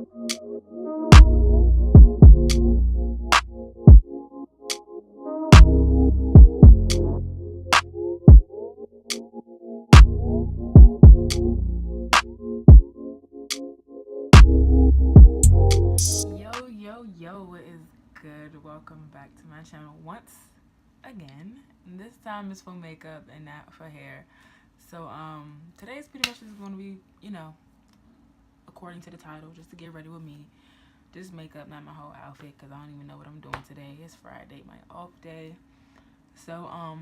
Yo, what is good? Welcome back to my channel once again. This time is for makeup and not for hair. So today's pretty much is going to be, according to the title, just to get ready with me. Just makeup, not my whole outfit, because I don't even know what I'm doing today. It's Friday, my off day. So I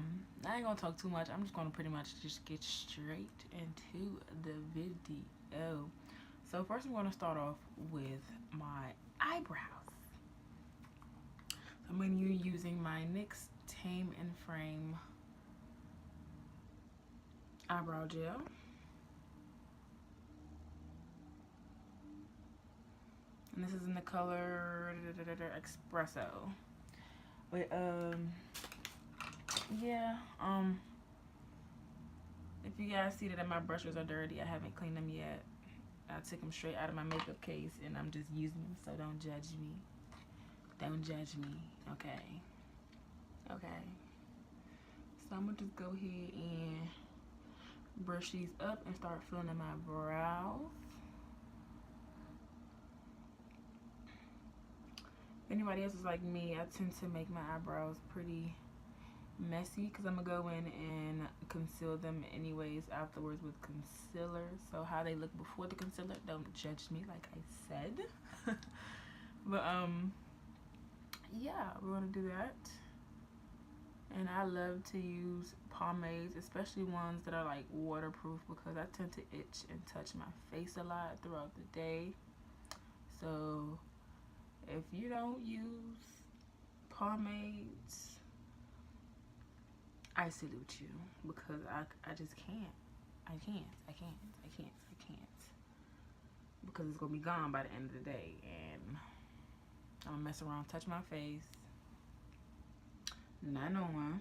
ain't gonna talk too much. I'm just gonna pretty much just get straight into the video. So first I'm gonna start off with my eyebrows. I'm going to be using my NYX Tame and Frame eyebrow gel. And this is in the color Espresso. But yeah, if you guys see that my brushes are dirty, I haven't cleaned them yet. I took them straight out of my makeup case and I'm just using them, so don't judge me. Don't judge me, okay? Okay. So I'm gonna just go ahead and brush these up and start filling in my brows. If anybody else is like me, I tend to make my eyebrows pretty messy because I'm gonna go in and conceal them anyways afterwards with concealer. So how they look before the concealer, don't judge me, like I said. But yeah, we're gonna do that. And I love to use pomades, especially ones that are like waterproof, because I tend to itch and touch my face a lot throughout the day. So if you don't use pomades, I salute you, because I just can't. I can't. Because it's gonna be gone by the end of the day, and I'm gonna mess around, touch my face, not knowing,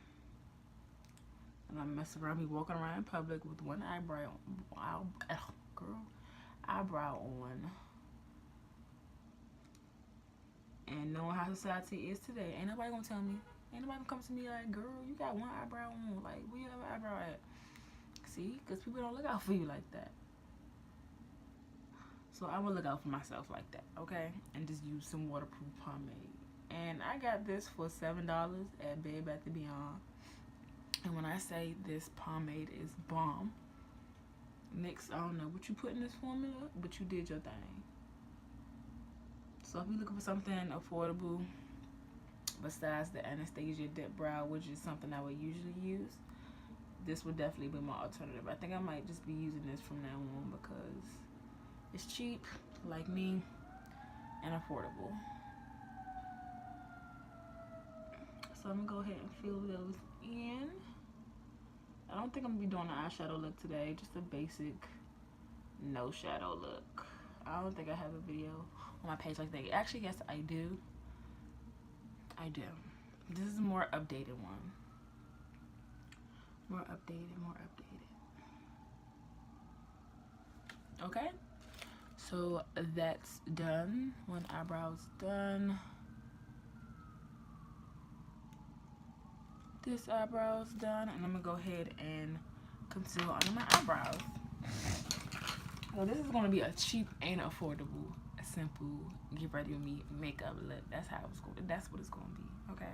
and I'm mess around, be walking around in public with one eyebrow on, and knowing how society is today. Ain't nobody gonna tell me. Ain't nobody gonna come to me like, girl, you got one eyebrow on. Like, where your other eyebrow at? See, because people don't look out for you like that. So I will look out for myself like that, okay? And just use some waterproof pomade. And I got this for $7 at Bed Bath & Beyond. And when I say this pomade is bomb, NYX, I don't know what you put in this formula, but you did your thing. So if you're looking for something affordable besides the Anastasia Dip Brow, which is something I would usually use, this would definitely be my alternative. I think I might just be using this from now on because it's cheap, like me, and affordable. So I'm gonna go ahead and fill those in. I don't think I'm gonna be doing an eyeshadow look today, just a basic no shadow look. I don't think I have a video on my page like that. Actually, yes, I do. I do. This is a more updated one. More updated. Okay? So that's done. One eyebrow's done. This eyebrow's done. And I'm going to go ahead and conceal under my eyebrows. So this is going to be a cheap and affordable, simple, get ready with me makeup look. That's how it's going. That's what it's going to be. Okay?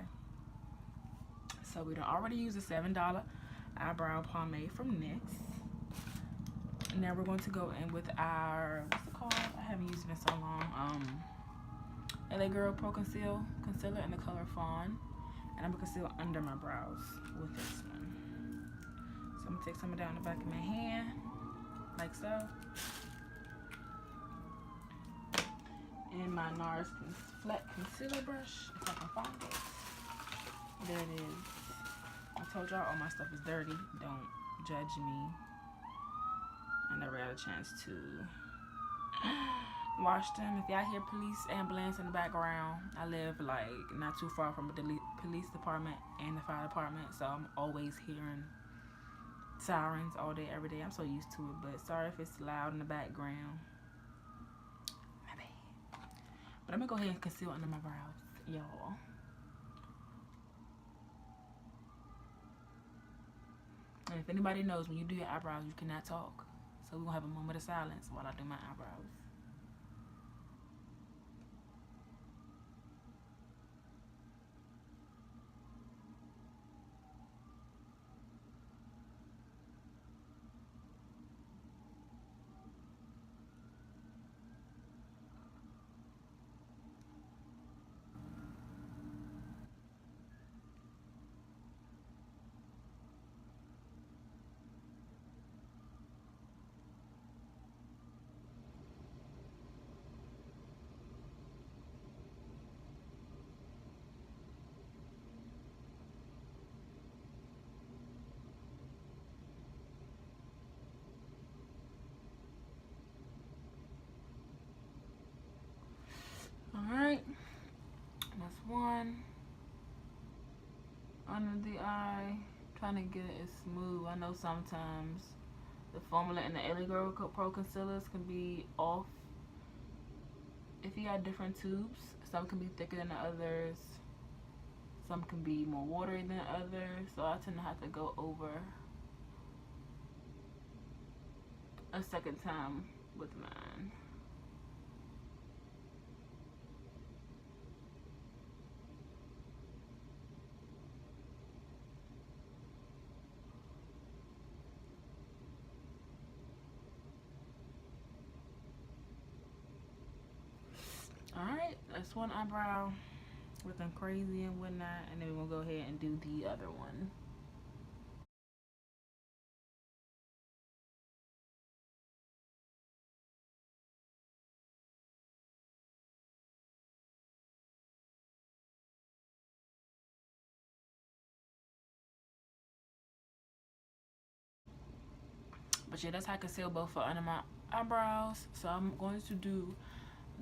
So we done already used a $7 eyebrow pomade from NYX. Now we're going to go in with our, what's it called? I haven't used it in so long. LA Girl Pro Concealer in the color Fawn. And I'm going to conceal under my brows with this one. So I'm going to take some of that on the back of my hand, like so. And my NARS flat concealer brush, if I can find it. There it is. I told y'all all my stuff is dirty. Don't judge me. I never had a chance to wash them. If y'all hear police ambulance in the background, I live like not too far from the police department and the fire department, so I'm always hearing sirens all day, every day. I'm so used to it, but sorry if it's loud in the background. My bad. But I'm gonna go ahead and conceal under my brows, y'all. And if anybody knows, when you do your eyebrows, you cannot talk. So we're gonna have a moment of silence while I do my eyebrows. Alright, that's one. Under the eye, trying to get it smooth. I know sometimes the formula in the Eyebrow Pro concealers can be off. If you got different tubes, some can be thicker than the others. Some can be more watery than others. So I tend to have to go over a second time with mine. Alright, that's one eyebrow with them crazy and whatnot, and then we're gonna go ahead and do the other one. But yeah, that's how I conceal both for under my eyebrows. So I'm going to do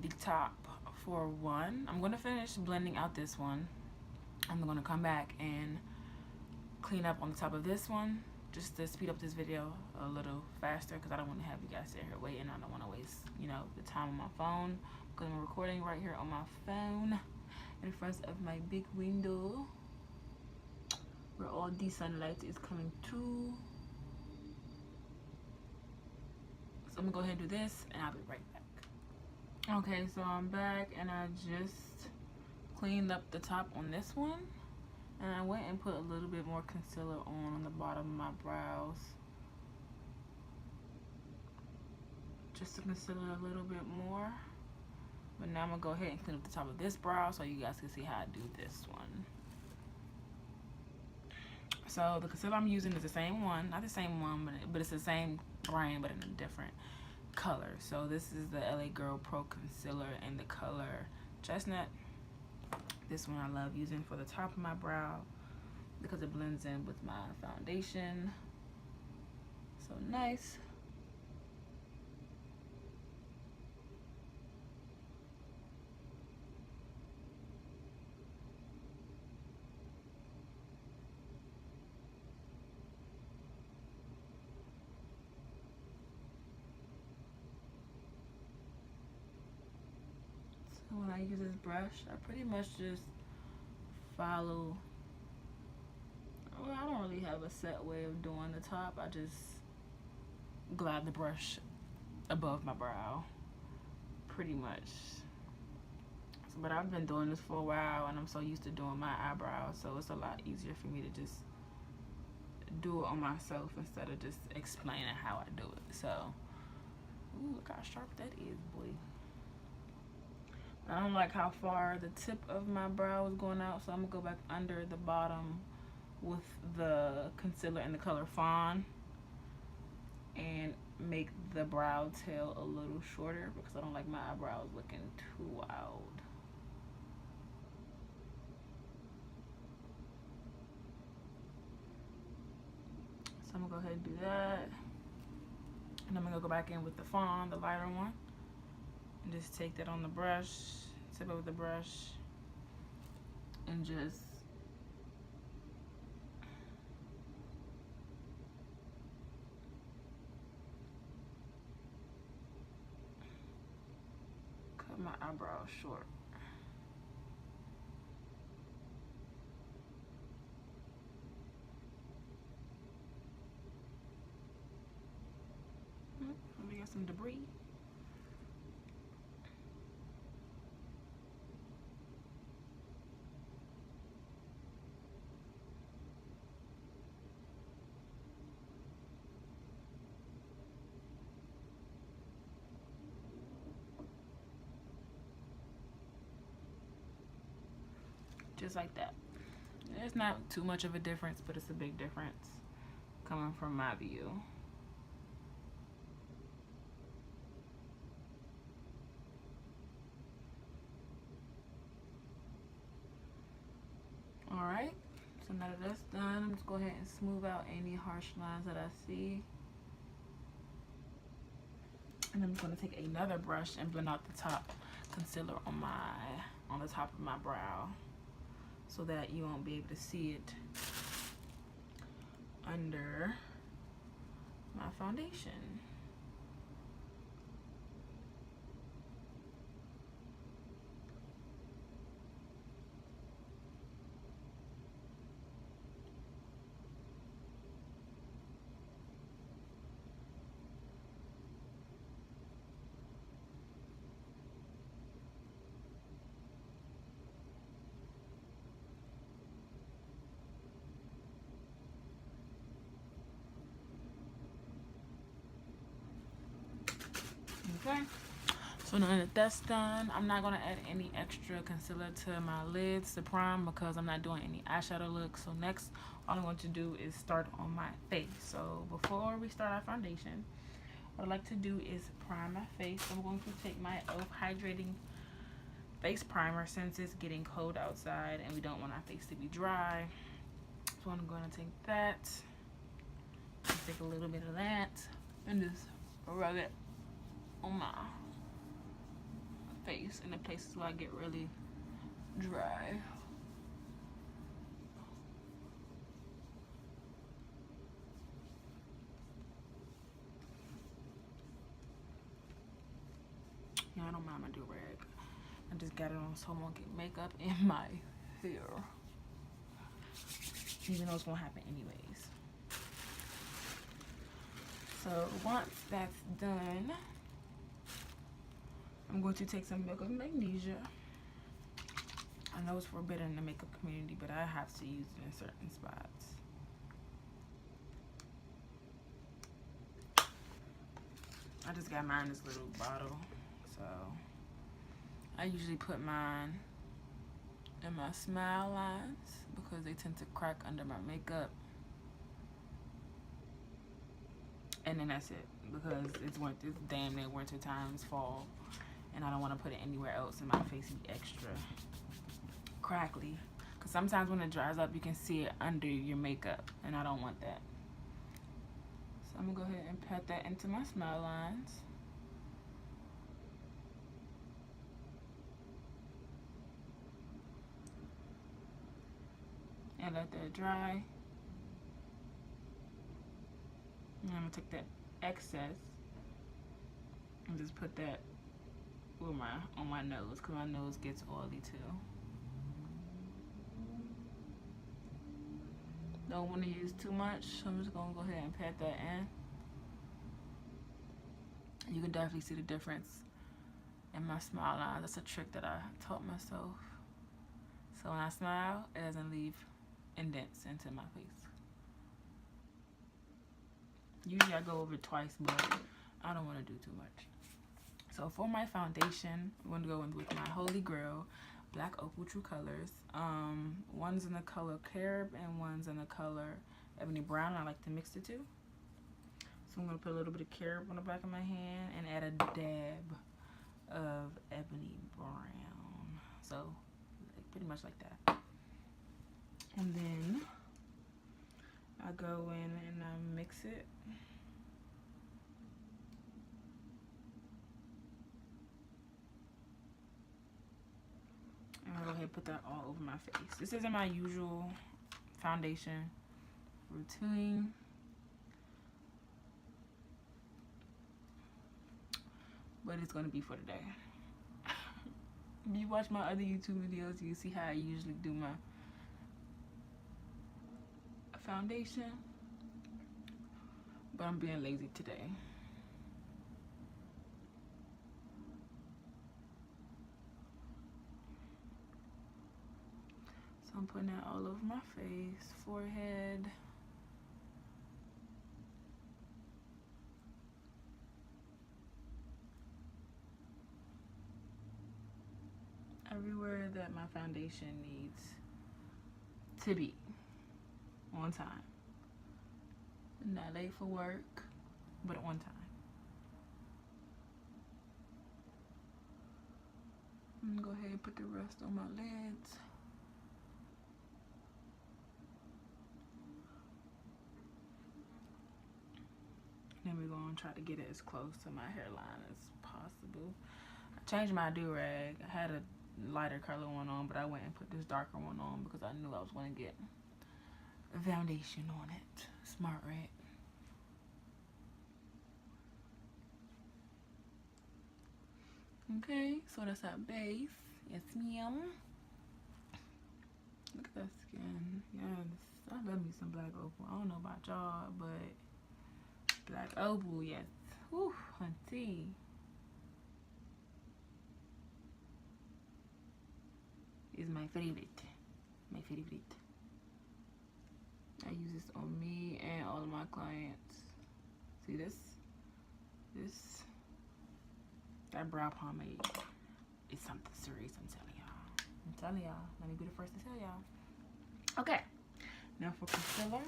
the top for one. I'm gonna finish blending out this one. I'm gonna come back and clean up on the top of this one just to speed up this video a little faster, because I don't want to have you guys sit here waiting. I don't want to waste, you know, the time on my phone, because I'm recording right here on my phone in front of my big window where all the sunlight is coming to. So I'm gonna go ahead and do this and I'll be right back. Okay, so I'm back and I just cleaned up the top on this one, and I went and put a little bit more concealer on the bottom of my brows just to conceal it a little bit more. But now I'm gonna go ahead and clean up the top of this brow so you guys can see how I do this one. So the concealer I'm using is the same one, not the same one, but it's the same brand but in a different color. So this is the LA Girl Pro Concealer in the color Chestnut. This one I love using for the top of my brow because it blends in with my foundation. So nice. So when I use this brush, I pretty much just follow. Well, I don't really have a set way of doing the top. I just glide the brush above my brow, pretty much. So, but I've been doing this for a while, and I'm so used to doing my eyebrows, so it's a lot easier for me to just do it on myself instead of just explaining how I do it. So, ooh, look how sharp that is, boy. I don't like how far the tip of my brow is going out, so I'm gonna go back under the bottom with the concealer in the color Fawn and make the brow tail a little shorter because I don't like my eyebrows looking too wild. So I'm gonna go ahead and do that, and I'm gonna go back in with the Fawn, the lighter one, and just take that on the brush, tip it with the brush, and just cut my eyebrows short. We got some debris. Just like that. It's not too much of a difference, but it's a big difference coming from my view. Alright, so now that that's done, I'm just go ahead and smooth out any harsh lines that I see. And I'm going to take another brush and blend out the top concealer on the top of my brow, so that you won't be able to see it under my foundation. Okay, so now that that's done, I'm not gonna add any extra concealer to my lids to prime, because I'm not doing any eyeshadow look. So next, all I'm going to do is start on my face. So before we start our foundation, what I like to do is prime my face. I'm going to take my e.l.f. hydrating face primer, since it's getting cold outside and we don't want our face to be dry. So I'm going to take that, take a little bit of that, and just rub it on my face in the places where I get really dry. Yeah, I don't mind my do-rag. I just got it on so I won't get makeup in my hair, even though it's gonna happen anyways. So once that's done, I'm going to take some Milk of Magnesia. I know it's forbidden in the makeup community, but I have to use it in certain spots. I just got mine in this little bottle, so I usually put mine in my smile lines because they tend to crack under my makeup. And then that's it, because it's damn near winter time, it's fall, and I don't want to put it anywhere else in my face and be extra crackly, because sometimes when it dries up you can see it under your makeup, and I don't want that. So I'm gonna go ahead and pat that into my smile lines. And let that dry. And I'm gonna take that excess and just put that on my nose, because my nose gets oily too. Don't want to use too much, so I'm just gonna go ahead and pat that in. You can definitely see the difference in my smile lines. That's a trick that I taught myself. So when I smile, it doesn't leave indents into my face. Usually I go over it twice, but I don't want to do too much. So for my foundation, I'm going to go in with my Holy Grail Black Opal True Colors. One's in the color Carob and one's in the color Ebony Brown. I like to mix the two. So I'm going to put a little bit of Carob on the back of my hand and add a dab of Ebony Brown. So pretty much like that. And then I go in and I mix it. And I'll go ahead and put that all over my face. This isn't my usual foundation routine, but it's going to be for today. If you watch my other YouTube videos, you see how I usually do my foundation. But I'm being lazy today. So I'm putting that all over my face, forehead. Everywhere that my foundation needs to be on time. Not late for work, but on time. I'm gonna go ahead and put the rest on my lids. Then we're gonna try to get it as close to my hairline as possible. I changed my do-rag. I had a lighter color one on, but I went and put this darker one on because I knew I was gonna get a foundation on it. Smart, right? Okay, so that's our base. Yes, ma'am. Look at that skin. Yes, I love me some black opal. I don't know about y'all, but black opal, yes. Whew, hunty. Is my favorite. My favorite. I use this on me and all of my clients. See this? This. That brow pomade is something serious, I'm telling y'all. I'm telling y'all. Let me be the first to tell y'all. Okay. Now for concealer,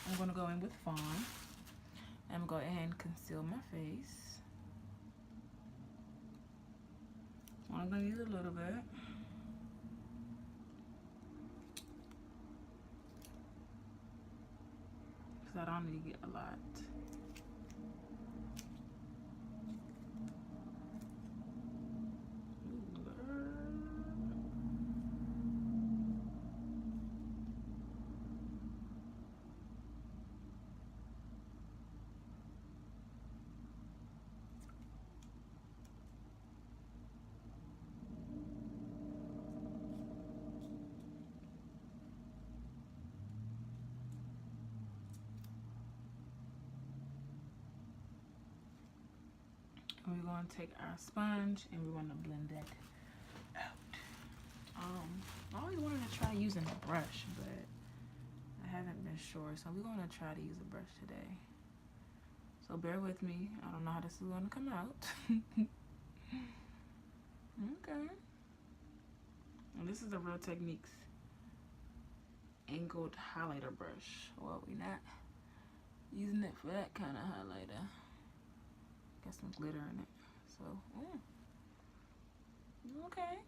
I'm going to go in with Fawn. I'm going to go ahead and conceal my face. I'm going to use a little bit. Because I don't need to get a lot. And we're going to take our sponge and we're going to blend that out. I always wanted to try using a brush, but I haven't been sure. So we're going to try to use a brush today. So bear with me. I don't know how this is going to come out. Okay. And this is the Real Techniques angled highlighter brush. Well, we're not using it for that kind of highlighter. Got some glitter in it. So, okay.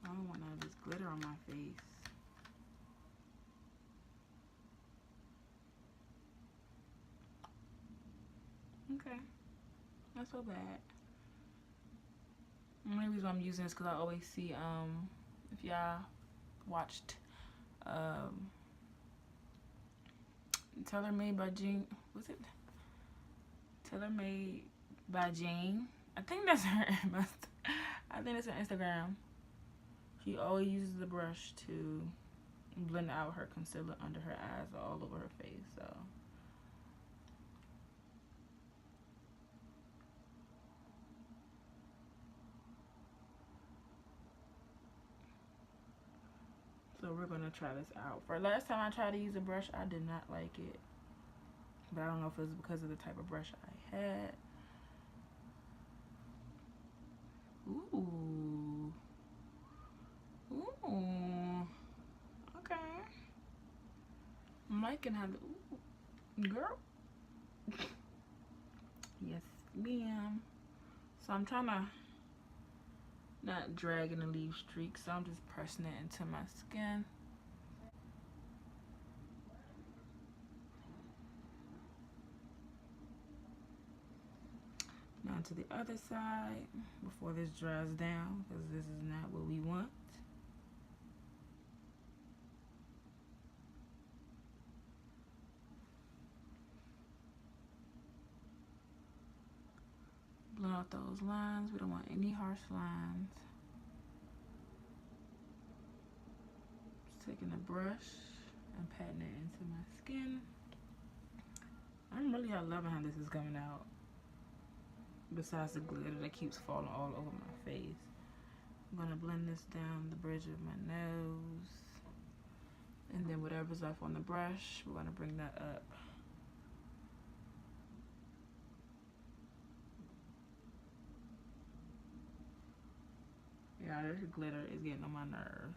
I don't want none of this glitter on my face. Okay. Not so bad. The only reason I'm using this because I always see, if y'all watched, Tailor Made by Jean, was it? Tailor Made by Jane. I think that's her. I think that's her Instagram. She always uses the brush to blend out her concealer under her eyes or all over her face. So we're gonna try this out. For last time I tried to use a brush, I did not like it. But I don't know if it was because of the type of brush I had. Ooh. Ooh. Okay. I'm liking how the, girl. Yes, ma'am. So I'm trying to not drag and leave streaks, so I'm just pressing it into my skin. Now to the other side before this dries down, because this is not what we want. blend out those lines. We don't want any harsh lines. Just taking a brush and patting it into my skin. I'm really loving how this is coming out. Besides the glitter that keeps falling all over my face. I'm gonna blend this down the bridge of my nose. And then whatever's left on the brush, we're gonna bring that up. Yeah, this glitter is getting on my nerves.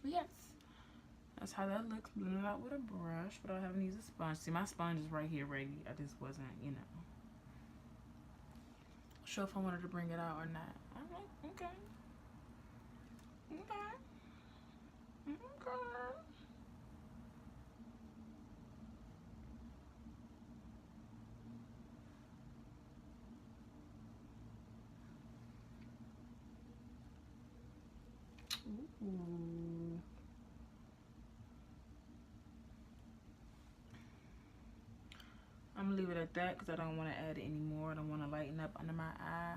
But yes, that's how that looks. Blend it out with a brush without having to use a sponge. See, my sponge is right here ready. I just wasn't, you know, sure if I wanted to bring it out or not. I'm like, okay. Okay. Okay. Ooh. I'm gonna leave it at that because I don't want to add any more. I don't want to lighten up under my eye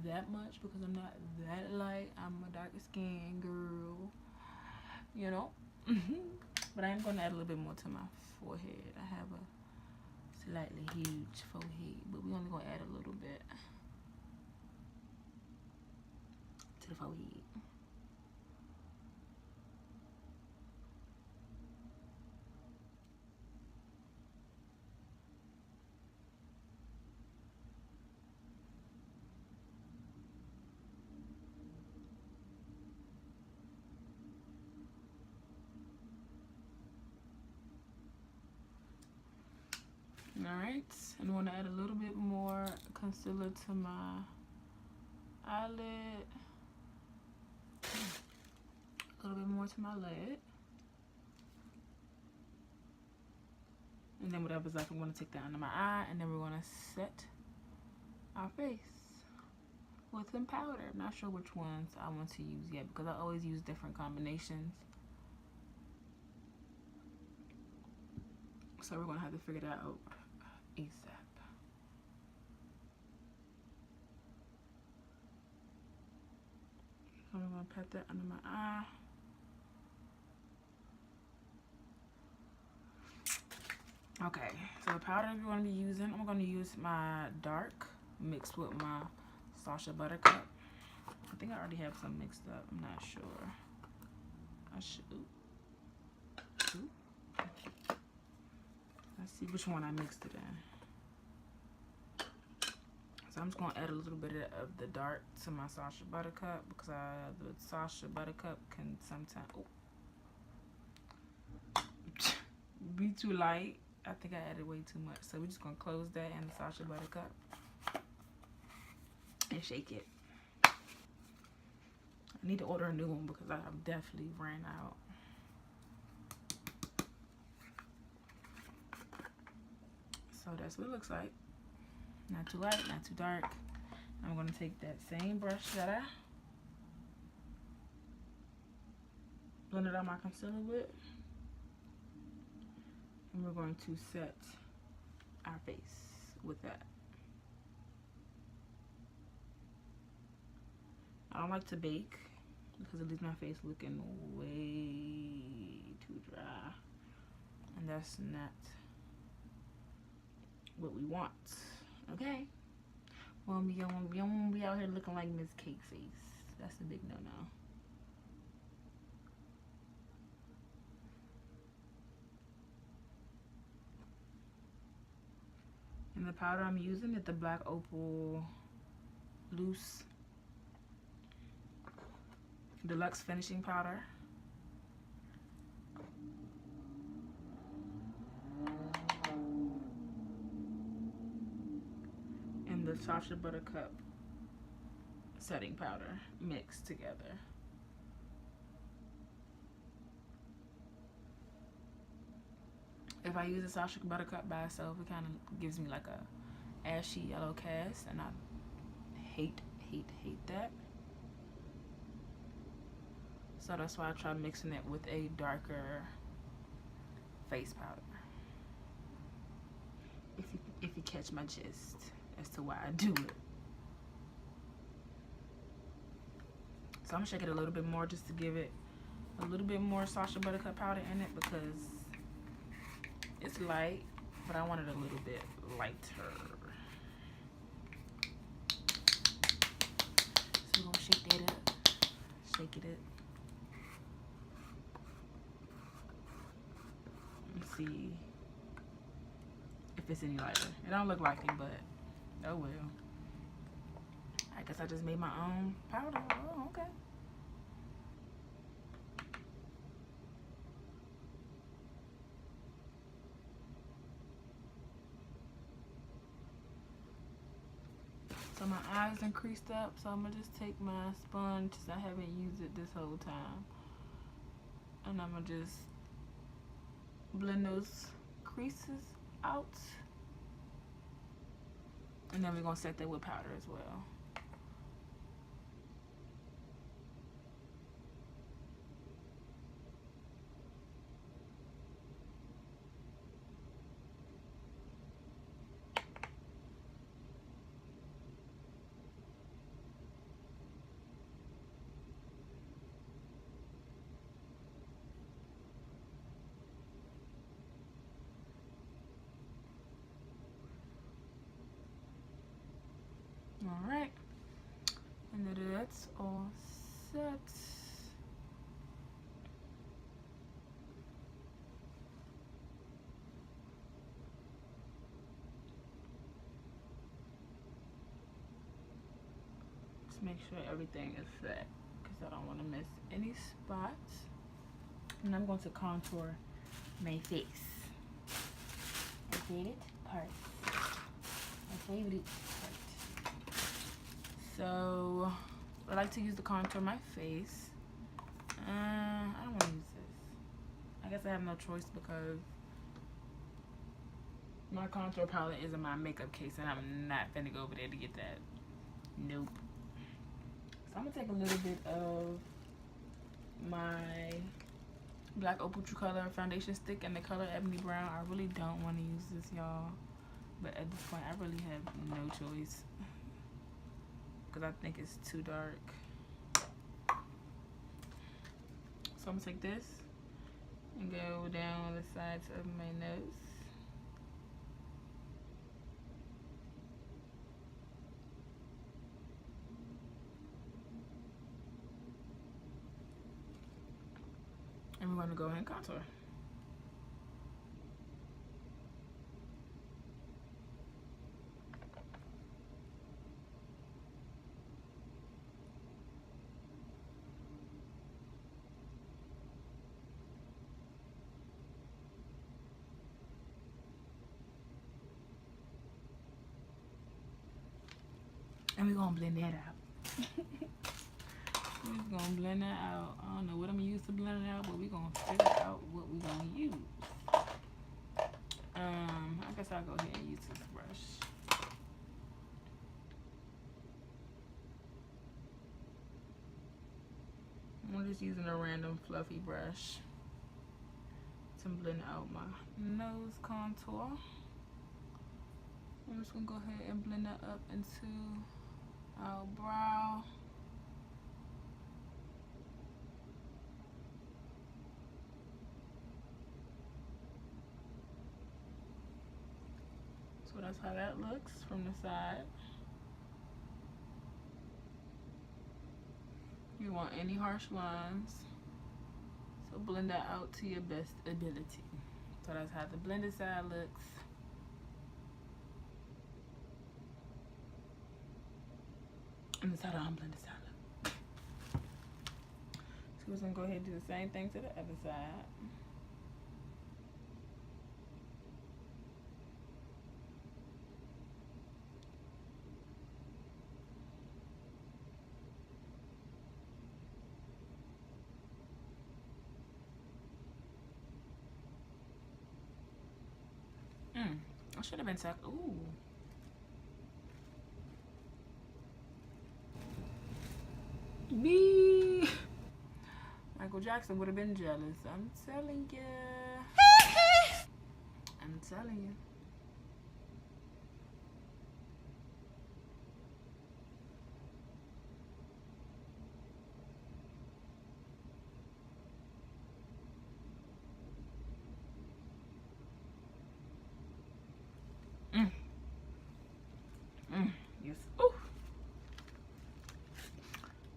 that much because I'm not that light. I'm a darker skin girl, you know. But I am going to add a little bit more to my forehead. I have a slightly huge forehead, but we're only going to add a little bit to the forehead. Alright, and I want to add a little bit more concealer to my eyelid. A little bit more to my lid. And then whatever's left, I'm going to take that under my eye, and then we're going to set our face with some powder. I'm not sure which ones I want to use yet because I always use different combinations. So we're going to have to figure that out ASAP. So I'm going to pat that under my eye. Okay, so the powder we're going to be using, I'm going to use my dark mixed with my Sacha Buttercup. I think I already have some mixed up. I'm not sure. I should. Ooh. Let's see which one I mixed it in. So I'm just going to add a little bit of the dark to my Sacha Buttercup because the Sacha Buttercup can sometimes be too light. I think I added way too much. So we're just going to close that in the Sacha Buttercup and shake it. I need to order a new one because I've definitely ran out. So that's what it looks like. Not too light, not too dark. I'm going to take that same brush that I blended out my concealer with. And we're going to set our face with that. I don't like to bake because it leaves my face looking way too dry. And that's not what we want. Okay? We won't be out here looking like Miss Cake Face. That's a big no-no. And the powder I'm using is the Black Opal Loose Deluxe Finishing Powder. And the Sacha Buttercup setting powder mixed together. If I use the Sacha Buttercup by itself, it kind of gives me like a ashy yellow cast, and I hate hate that. So that's why I try mixing it with a darker face powder. If you catch my gist as to why I do it. So I'm gonna shake it a little bit more just to give it a little bit more Sacha Buttercup powder in it because it's light, but I want it a little bit lighter. So we're gonna shake that up. Shake it up. Let's see if it's any lighter. It don't look like it, but oh well. I guess I just made my own powder. Oh, okay. So my eyes increased up, so I'm gonna just take my sponge, I haven't used it this whole time, and I'm gonna just blend those creases out, and then we're gonna set that with powder as well. All right, and then that's all set. Just make sure everything is set because I don't want to miss any spots. And I'm going to contour my face. My favorite part. My favorite part. So I like to use the contour my face. I don't want to use this. I guess I have no choice because my contour palette is in my makeup case and I'm not finna go over there to get that. Nope. So I'm gonna take a little bit of my Black Opal True Color foundation stick in the color Ebony Brown. I really don't want to use this, y'all, but at this point I really have no choice because I think it's too dark. So I'm gonna take this and go down the sides of my nose. And we're gonna go ahead and contour. And we're gonna blend that out. We're just gonna blend that out. I don't know what I'm gonna use to blend it out, but we're gonna figure out what we're gonna use. I guess I'll go ahead and use this brush. I'm just using a random fluffy brush to blend out my nose contour. I'm just gonna go ahead and blend that up into our brow. So that's how that looks from the side. You want any harsh lines, so blend that out to your best ability. So that's how the blended side looks. And that's how the unblended side looks. So we're just gonna go ahead and do the same thing to the other side. I should have been tucked. Ooh. Me. Michael Jackson would have been jealous. I'm telling you. I'm telling you. Yes. Ooh.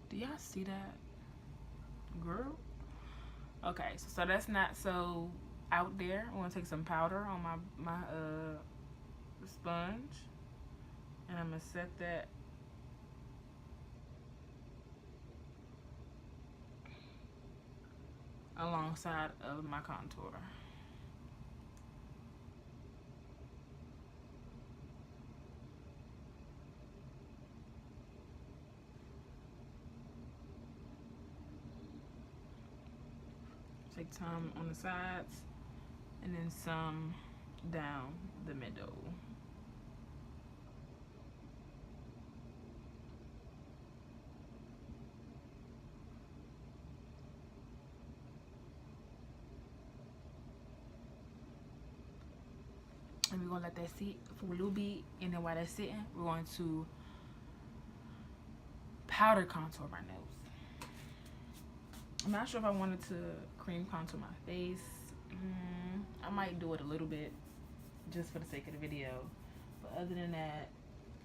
Do y'all see that? Girl. Okay, so that's not so out there. I'm gonna take some powder on my sponge, and I'm gonna set that alongside of my contour. Take some on the sides and then some down the middle. And we're gonna let that sit for a little bit, and then while that's sitting, we're going to powder contour my nose. I'm not sure if I wanted to cream contour my face. I might do it a little bit just for the sake of the video, but other than that,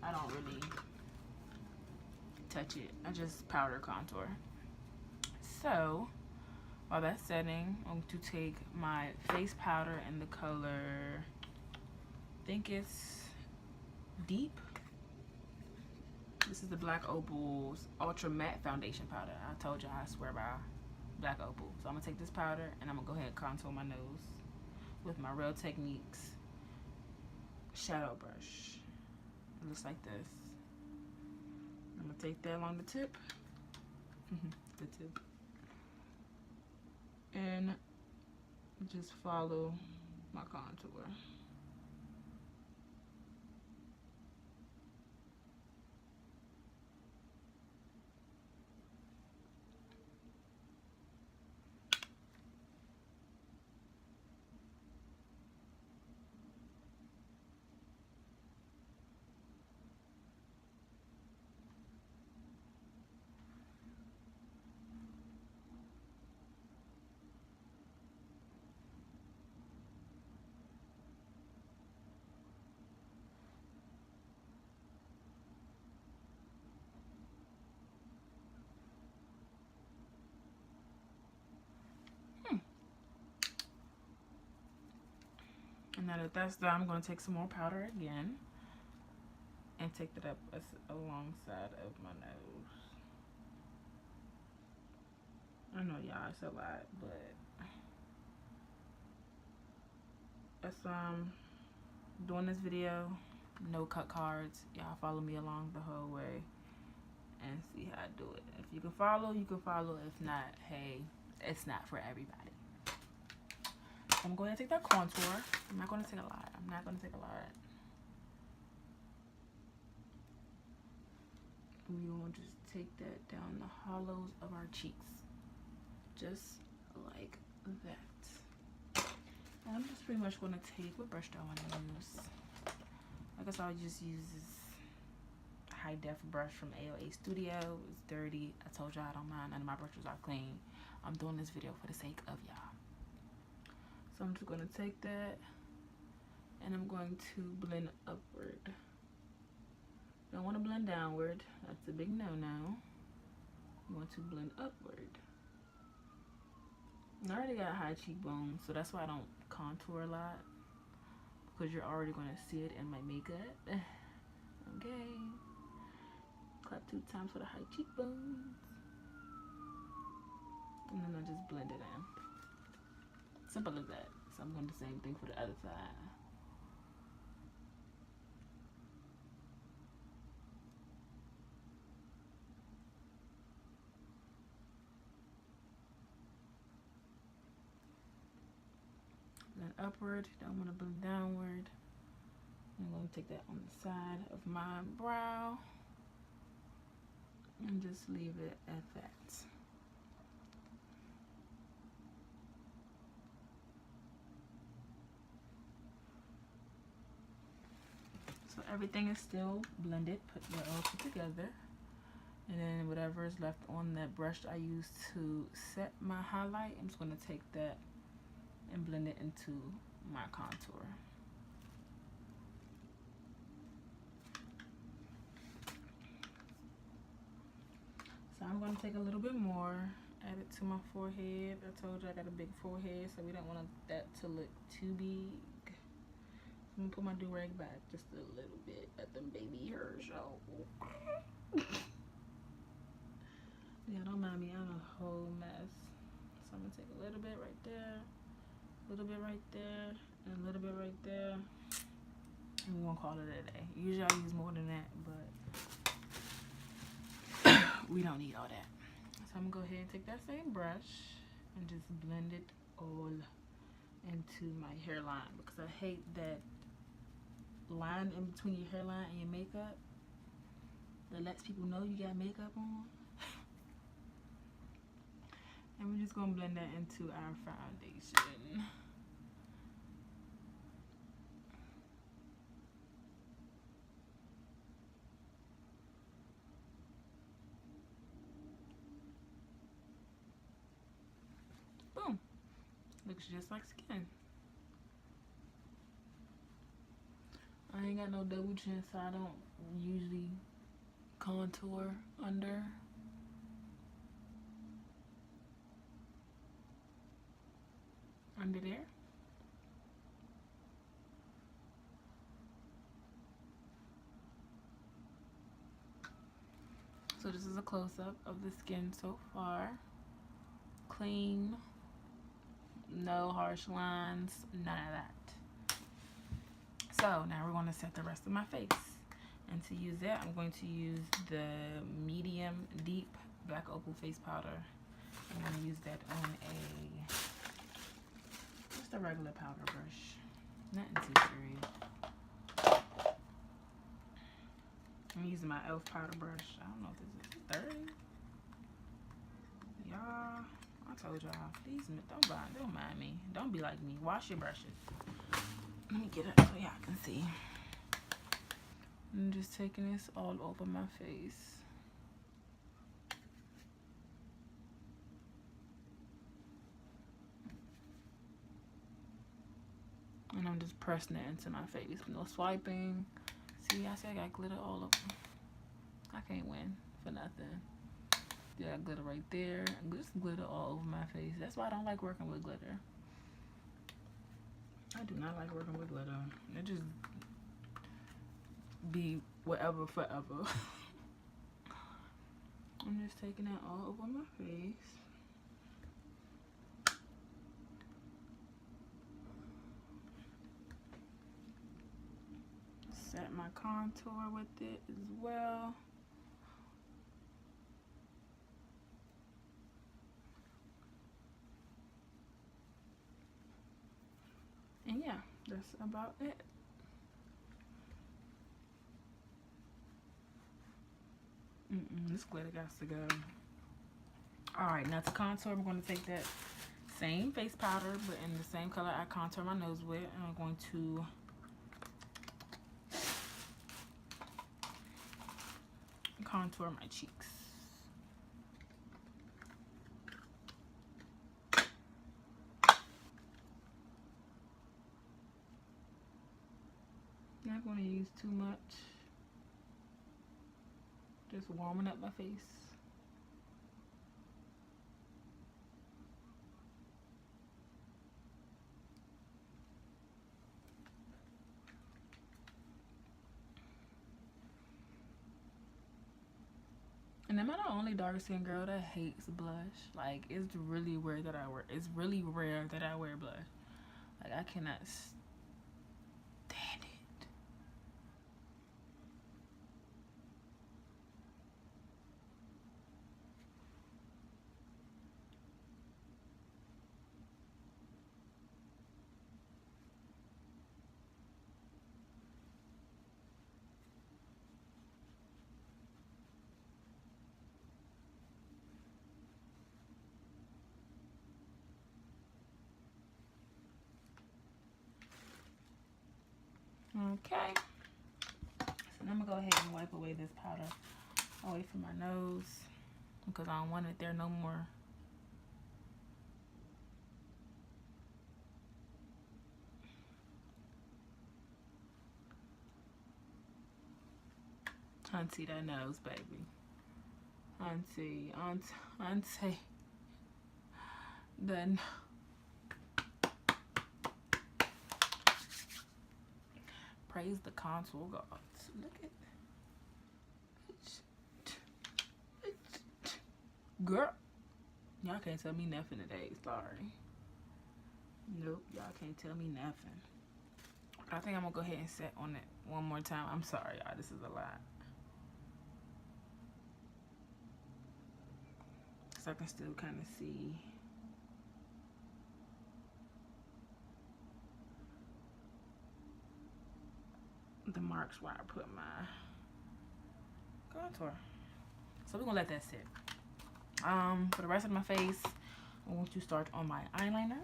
I don't really touch it. I just powder contour. So while that's setting, I'm going to take my face powder in the color, I think it's Deep. This is the Black Opal's Ultra Matte Foundation Powder. I told you I swear by Black Opal. So I'm gonna take this powder and I'm gonna go ahead and contour my nose with my Real Techniques shadow brush. It looks like this. I'm gonna take that along the tip. The tip. And just follow my contour. And now that that's done, I'm going to take some more powder again and take that up alongside of my nose. I know y'all, it's a lot, but as I'm doing this video, no cut cards. Y'all follow me along the whole way and see how I do it. If you can follow, you can follow. If not, hey, it's not for everybody. I'm going to take that contour. I'm not going to take a lot. I'm not going to take a lot. We're going to just take that down the hollows of our cheeks. Just like that. And I'm just pretty much going to take, what brush do I want to use? I guess I'll just use this high def brush from AOA Studio. It's dirty. I told y'all I don't mind. None of my brushes are clean. I'm doing this video for the sake of y'all. So I'm just going to take that and I'm going to blend upward. Don't want to blend downward. That's a big no-no. You want to blend upward. I already got high cheekbones, so that's why I don't contour a lot, because you're already going to see it in my makeup. Okay. Clap 2 times for the high cheekbones. And then I just blend it in. Simple as that. So I'm going to do the same thing for the other side. Blend upward. Don't want to blend downward. I'm going to take that on the side of my brow. And just leave it at that. So everything is still blended, all put together. And then whatever is left on that brush I used to set my highlight, I'm just going to take that and blend it into my contour. So I'm going to take a little bit more, add it to my forehead. I told you I got a big forehead, so we don't want that to look too big. I'm going to put my do-rag back just a little bit. Let them baby hairs show. Yeah, don't mind me, I'm a whole mess. So I'm going to take a little bit right there, a little bit right there, and a little bit right there. And we won't call it a day. Usually I use more than that, but we don't need all that. So I'm going to go ahead and take that same brush and just blend it all into my hairline, because I hate that line in between your hairline and your makeup that lets people know you got makeup on. And we're just going to blend that into our foundation. Boom. Looks just like skin. I ain't got no double chin, so I don't usually contour under. Under there. So this is a close-up of the skin so far. Clean, no harsh lines, none of that. So now we're going to set the rest of my face. And to use that, I'm going to use the medium deep black opal face powder. I'm going to use that on just a regular powder brush. Nothing too serious. I'm using my e.l.f. powder brush. I don't know if this is 30. Y'all, I told y'all, please don't mind me. Don't be like me. Wash your brushes. Let me get it so y'all can see. I'm just taking this all over my face. And I'm just pressing it into my face. No swiping. See, I said I got glitter all over. I can't win for nothing. Yeah, I got glitter right there. Just glitter all over my face. That's why I don't like working with glitter. I do not like working with glitter. It just be whatever forever. I'm just taking it all over my face. Set my contour with it as well. And yeah, that's about it. This glitter got to go. Alright, now to contour, I'm going to take that same face powder, but in the same color I contour my nose with. And I'm going to contour my cheeks. Not going to use too much. Just warming up my face. And am I the only dark skinned girl that hates blush? Like, it's really rare that I wear. It's really rare that I wear blush. Like, I cannot stand it. Okay. So now I'm gonna go ahead and wipe away this powder away from my nose because I don't want it there no more. Auntie that nose, baby. Auntie. Then praise the contour gods. Look at girl. Y'all can't tell me nothing today. Sorry. Nope, y'all can't tell me nothing. I think I'm gonna go ahead and set on it one more time. I'm sorry, y'all. This is a lot. So I can still kind of see. The marks where I put my contour. So we're gonna let that sit. For the rest of my face, I want to start on my eyeliner.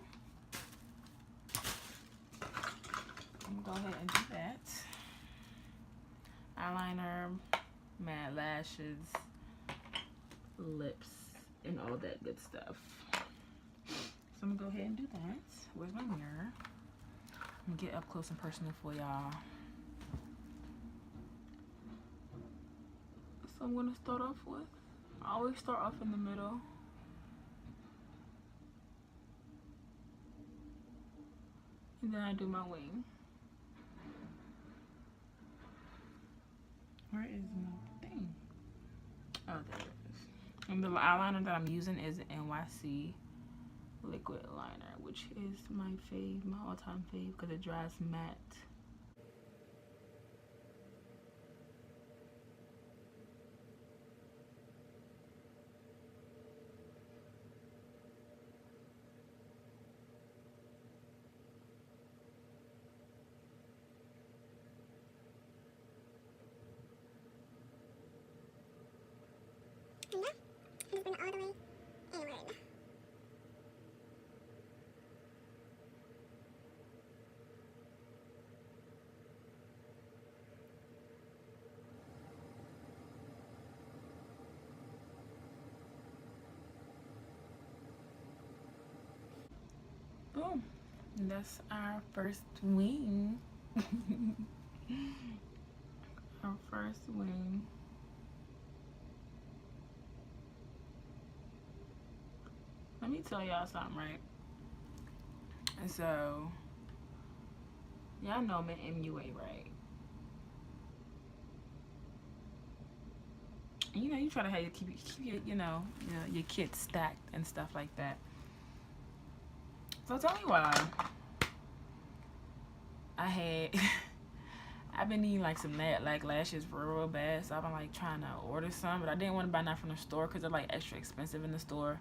I'm gonna go ahead and do that. Eyeliner, matte lashes, lips, and all that good stuff. So I'm gonna go ahead and do that. Where's my mirror? I'm gonna get up close and personal for y'all. So I'm gonna start off with, I always start off in the middle. And then I do my wing. Where is my thing? Oh, there it is. And the eyeliner that I'm using is NYC liquid liner, which is my fave, my all-time fave, because it dries matte. Just bring it all the way inward. Boom. And that's our first wing. Our first wing. Let me tell y'all something, right? And so, y'all know I'm an MUA, right? And you know, you try to have keep your, your kits stacked and stuff like that. So tell me why I've been needing like some like lashes real bad, so I've been like trying to order some, but I didn't want to buy nothing from the store because they're like extra expensive in the store.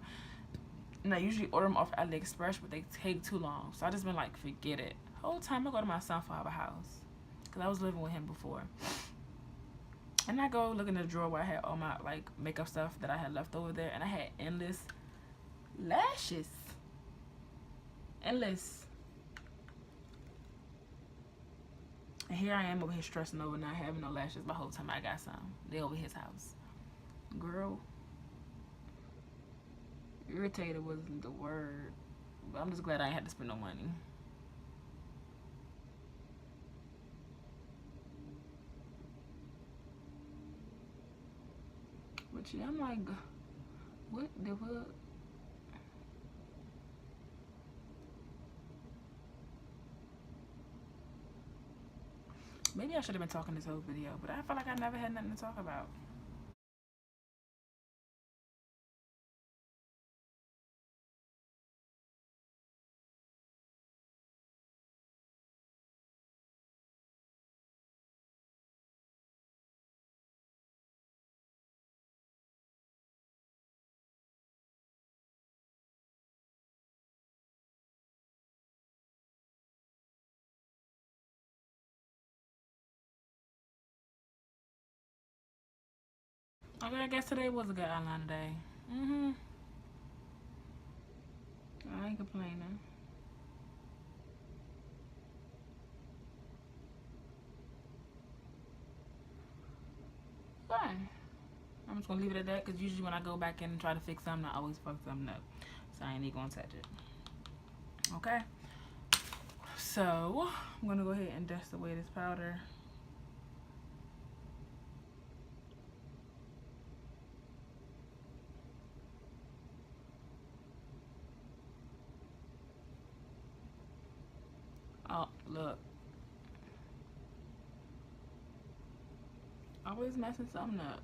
And I usually order them off AliExpress, but they take too long, so I just been like, forget it. Whole time I go to my Sunflower house because I was living with him before, and I go look in the drawer where I had all my like makeup stuff that I had left over there, and I had endless lashes, endless. And here I am over here stressing over not having no lashes the whole time I got some. They over his house. Girl, irritated wasn't the word, but I'm just glad I ain't had to spend no money. But yeah, I'm like, what the fuck? Maybe I should have been talking this whole video, but I feel like I never had nothing to talk about. Okay, I guess today was a good eyeliner day. I ain't complaining. okay. I'm just gonna leave it at that because usually when I go back in and try to fix something, I always fuck something up. So I ain't even gonna touch it. Okay. So I'm gonna go ahead and dust away this powder. Oh, look. Always messing something up.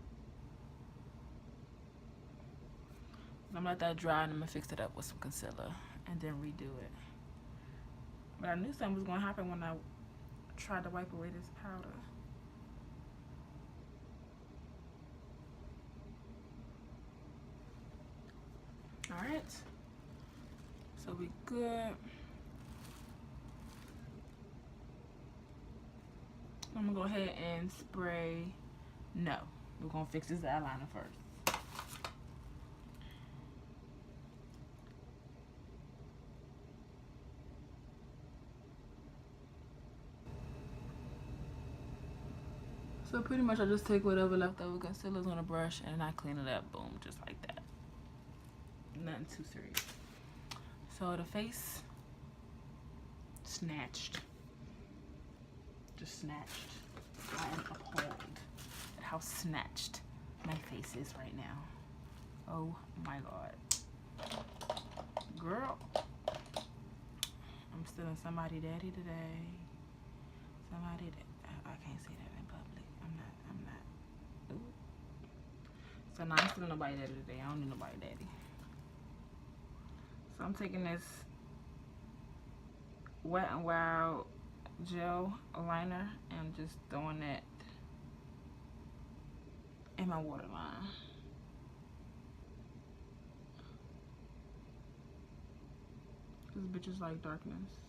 I'm gonna let that dry and I'm gonna fix it up with some concealer and then redo it. But I knew something was gonna happen when I tried to wipe away this powder. Alright. So we good. I'm gonna go ahead and spray. No, we're gonna fix this eyeliner first. So pretty much I just take whatever leftover concealer's on a brush and I clean it up, boom, just like that. Nothing too serious. So the face, snatched. Just snatched. I am appalled at how snatched my face is right now. Oh my god. Girl. I'm stealing somebody daddy today. Somebody I can't say that in public. I'm not. Ooh. So now I'm stealing nobody daddy today. I don't need nobody daddy. So I'm taking this Wet n Wild gel liner and just throwing that in my waterline. This bitch is like darkness.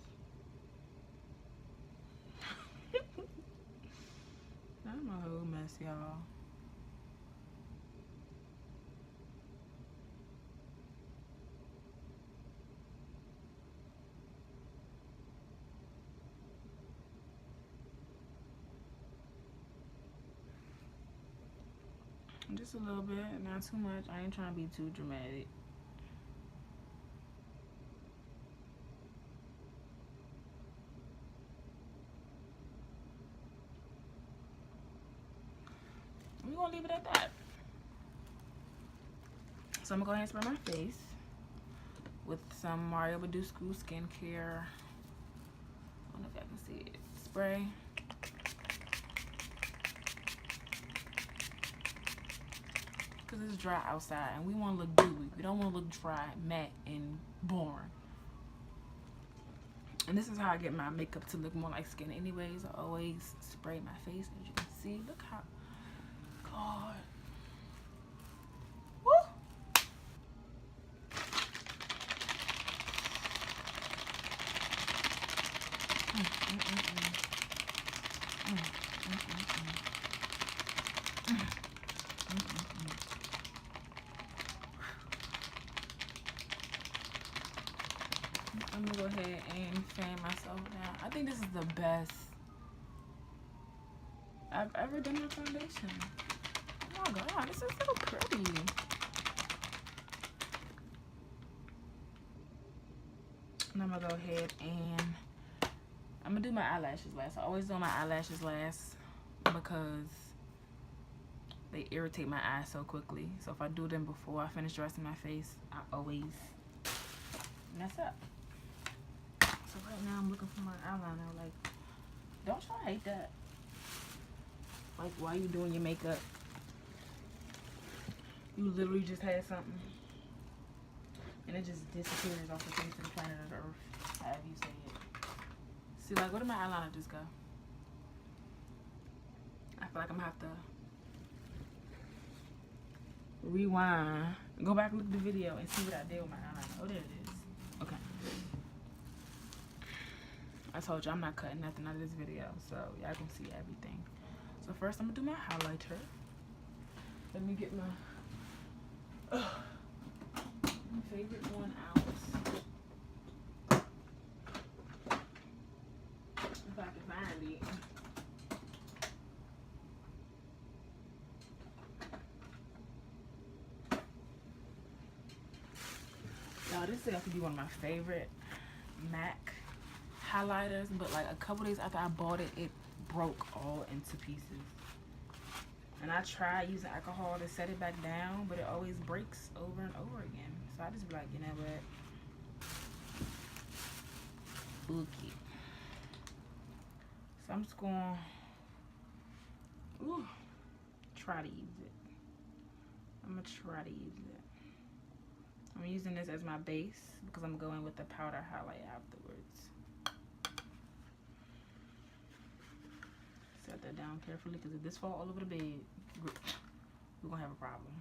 I'm a whole mess, y'all. Just a little bit, not too much. I ain't trying to be too dramatic. We're gonna leave it at that. So I'm gonna go ahead and spray my face with some Mario Badescu skincare. I don't know if I can see it. Spray. Because it's dry outside and we want to look dewy. We don't want to look dry, matte, and boring. And this is how I get my makeup to look more like skin anyways. I always spray my face. As you can see, look how, God. Woo! I'm gonna go ahead and fan myself down. I think this is the best I've ever done with foundation. Oh my god, this is so pretty. And I'm gonna go ahead and I'm gonna do my eyelashes last. I always do my eyelashes last because they irritate my eyes so quickly. So if I do them before I finish dressing my face, I always mess up. So right now I'm looking for my eyeliner. Like, don't y'all hate that? Like, while you doing your makeup, you literally just had something and it just disappears off the face of the planet of the earth, however you say it. See, like, where did my eyeliner just go? I feel like I'm gonna have to rewind, go back and look at the video and see what I did with my eyeliner. Oh, there it is. Okay. I told you I'm not cutting nothing out of this video, so y'all can see everything. So first I'm gonna do my highlighter. Let me get my favorite one out. If I can find it. this is to be one of my favorite MAC highlighters, but like a couple days after I bought it, it broke all into pieces. And I tried using alcohol to set it back down, but it always breaks over and over again. So I just be like, you know what? Okay. So I'm just going to try to use it. I'm going to try to use it. I'm using this as my base because I'm going with the powder highlight afterwards. Set that down carefully because if this falls all over the bed, we're going to have a problem.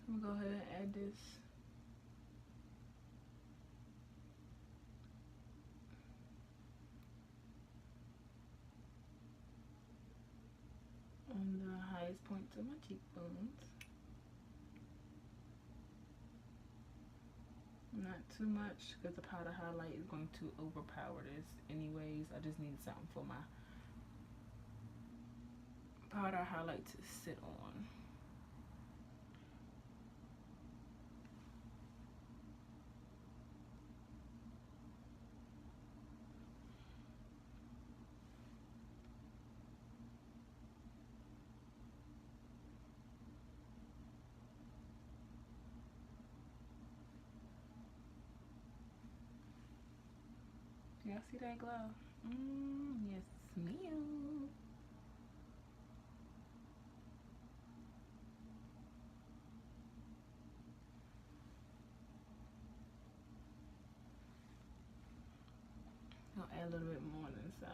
So I'm going to go ahead and add this. On the highest points of my cheekbones. Not too much because the powder highlight is going to overpower this anyways. I just need something for my powder highlight to sit on. Y'all see that glow? Yes, ma'am. I'll add a little bit more on the side.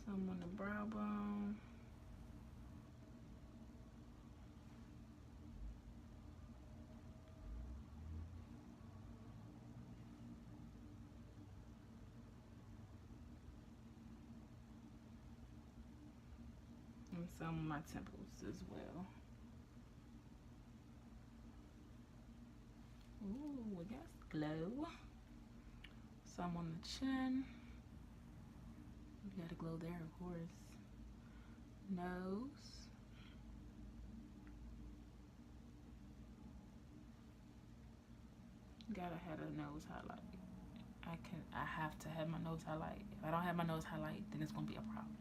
Some on the brow bone. And some on my temples as well. Ooh, yes, glow. Some on the chin. You gotta glow there, of course. Nose. Gotta have a nose highlight. I have to have my nose highlight. If I don't have my nose highlight, then it's gonna be a problem.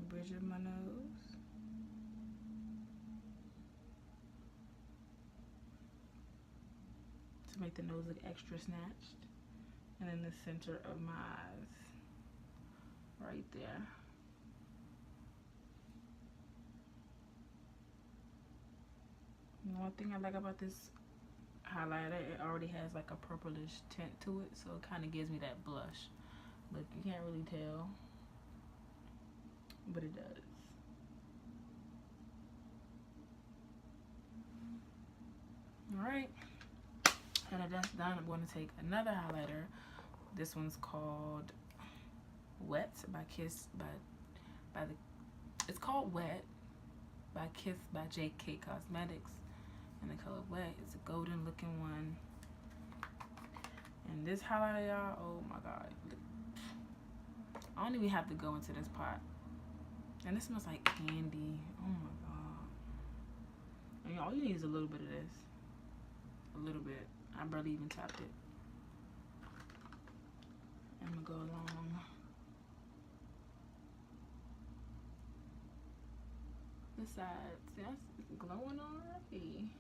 Bridge of my nose. To make the nose look extra snatched. And then the center of my eyes. Right there. One thing I like about this highlighter, it already has like a purplish tint to it, so it kind of gives me that blush. Look, you can't really tell, but it does. Alright, and that's done. I'm going to take another highlighter. This one's called Wet by it's called Wet by Kiss by JK Cosmetics. And the color Wet is a golden looking one. And this highlighter, y'all, oh my god. I don't even have to go into this pot. And this smells like candy. Oh my god. And all you need is a little bit of this. A little bit. I barely even tapped it. I'm gonna go along the sides. That's glowing already.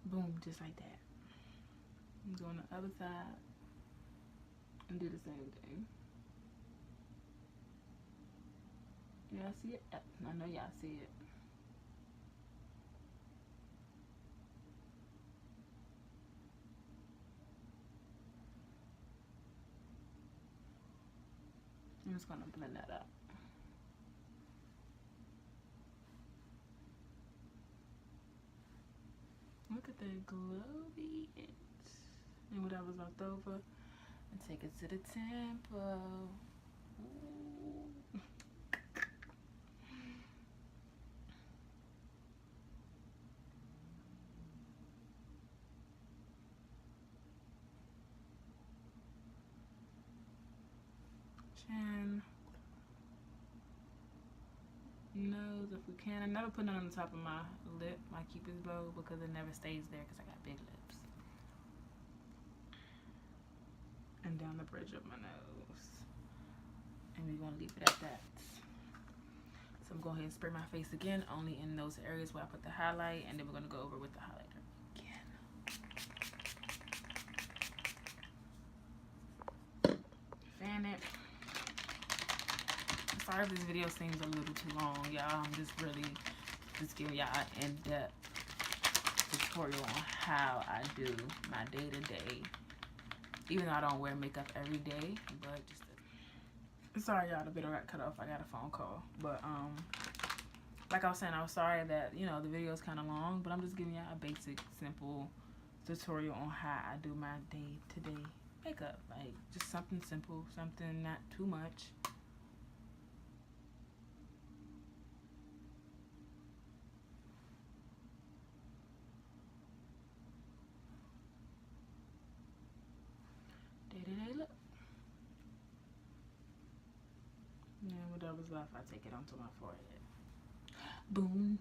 Boom, just like that. I'm going to the other side and do the same thing. Y'all see it? I know y'all see it. I'm just gonna blend that up. Look at that glowy it. And whatever's left over, and take it to the temple. Ooh. chin, nose if we can. I never put none on the top of my lip, my cupid's bow, because it never stays there because I got big lips. And down the bridge of my nose. And we're gonna leave it at that. So I'm going to go ahead and spray my face again, only in those areas where I put the highlight, and then we're gonna go over with the highlighter again. Fan it. Sorry if this video seems a little too long, y'all. I'm just really giving y'all an in-depth tutorial on how I do my day-to-day. Even though I don't wear makeup every day, but just sorry y'all, the video got cut off. I got a phone call. But like I was saying, I was sorry that, you know, the video is kind of long, but I'm just giving y'all a basic, simple tutorial on how I do my day-to-day makeup. Like, just something simple, something not too much. Day-to-day look. And whatever's left, I take it onto my forehead. Boom,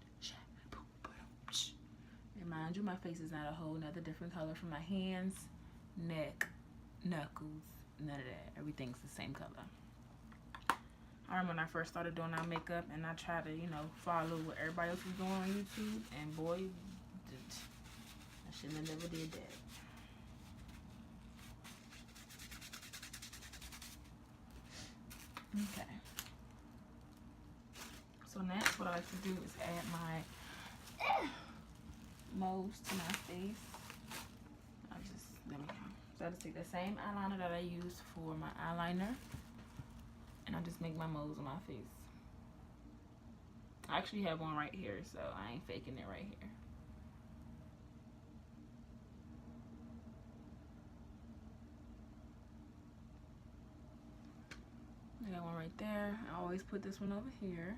boom, boom, sh. And mind you, my face is not a whole nother different color from my hands, neck, knuckles, none of that. Everything's the same color. I remember when I first started doing our makeup and I tried to, you know, follow what everybody else was doing on YouTube, and boy, I shouldn't have never did that. Okay. So next, what I like to do is add my moles to my face. There we go. So I just take the same eyeliner that I use for my eyeliner, and I just make my moles on my face. I actually have one right here, so I ain't faking it right here. I got one right there. I always put this one over here.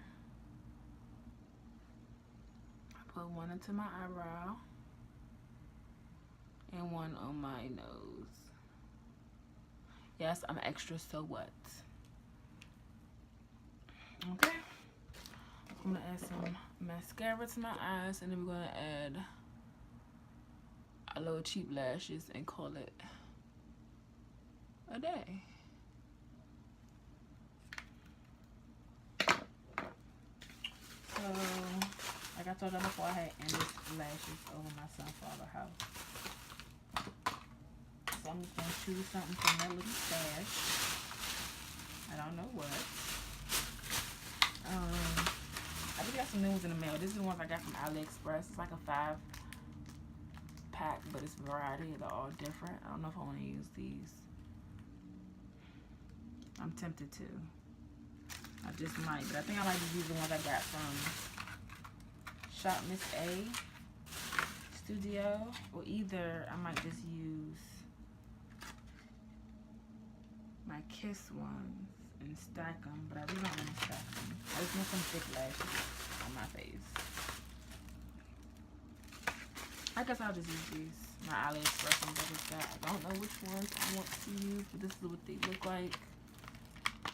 I put one into my eyebrow and one on my nose. Yes, I'm extra, so what? Okay. I'm gonna add some mascara to my eyes, and then we're gonna add a little cheap lashes and call it a day. So, like I told you before, I had endless lashes over my sunflower house. So I'm just going to choose something from that little stash. I don't know what. I just got some new ones in the mail. This is the ones I got from AliExpress. It's like a 5-pack, but it's a variety. They're all different. I don't know if I want to use these. I'm tempted to. I just might, but I think I might just use the ones I got from Shop Miss A Studio, or either I might just use my Kiss ones and stack them, but I really don't want to stack them. I just want some thick lashes on my face. I guess I'll just use these, my AliExpress ones I just got. I don't know which ones I want to use, but this is what they look like.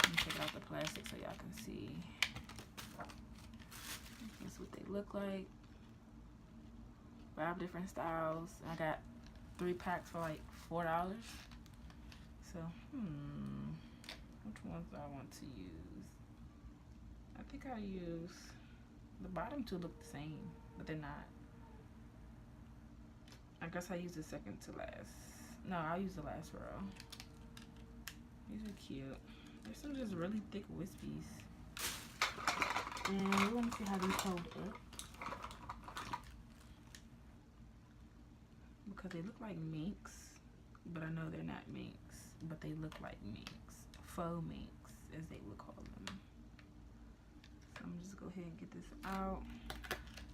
Let me take out the plastic so y'all can see. That's what they look like. 5 different styles. I got 3 packs for like $4. So, which ones do I want to use? I think I'll use, the bottom 2 look the same, but they're not. I guess I'll use the second to last. No, I'll use the last row. These are cute. There's some just really thick wispies. And we want to see how these hold up. Because they look like minks, but I know they're not minks. But they look like minks. Faux minks, as they would call them. So I'm just go ahead and get this out.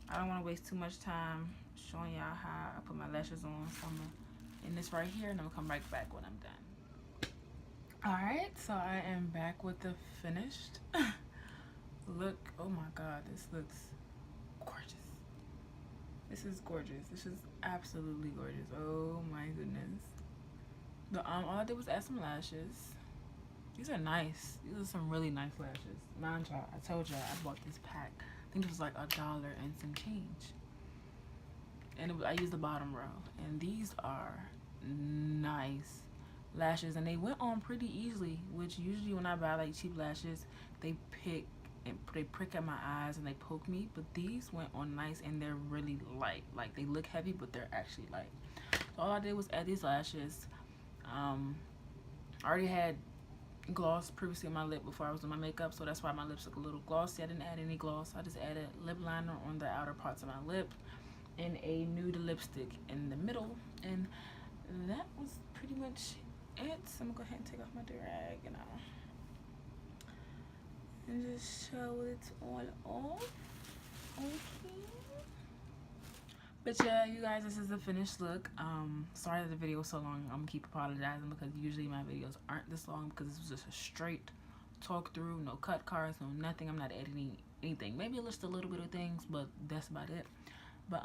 I don't want to waste too much time showing y'all how I put my lashes on. So I'm going to end this right here, and I'm going to come right back when I'm done. Alright, so I am back with the finished look. Oh my god, this looks gorgeous. This is gorgeous. This is absolutely gorgeous. Oh my goodness. All I did was add some lashes. These are nice. These are some really nice lashes. Mind y'all, I told y'all I bought this pack. I think it was like $1 and some change. And I used the bottom row. And these are nice lashes, and they went on pretty easily, which usually when I buy like cheap lashes, they prick at my eyes and they poke me, but these went on nice, and they're really light. Like, they look heavy, but they're actually light. So all I did was add these lashes. I already had gloss previously on my lip before I was doing my makeup, so that's why my lips look a little glossy. I didn't add any gloss. I just added lip liner on the outer parts of my lip and a nude lipstick in the middle, and that was pretty much it. So I'm gonna go ahead and take off my durag and just show it all off. Okay. But yeah, you guys, this is the finished look. Sorry that the video was so long. I'm gonna keep apologizing because usually my videos aren't this long, because this was just a straight talk through, no cut cards, no nothing. I'm not editing anything. Maybe just a little bit of things, but that's about it. But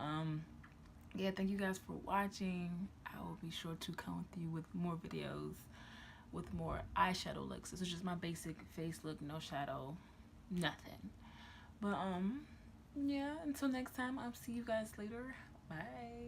yeah, thank you guys for watching. I will be sure to come with you with more videos with more eyeshadow looks. This is just my basic face look, no shadow, nothing. But yeah, until next time, I'll see you guys later. Bye.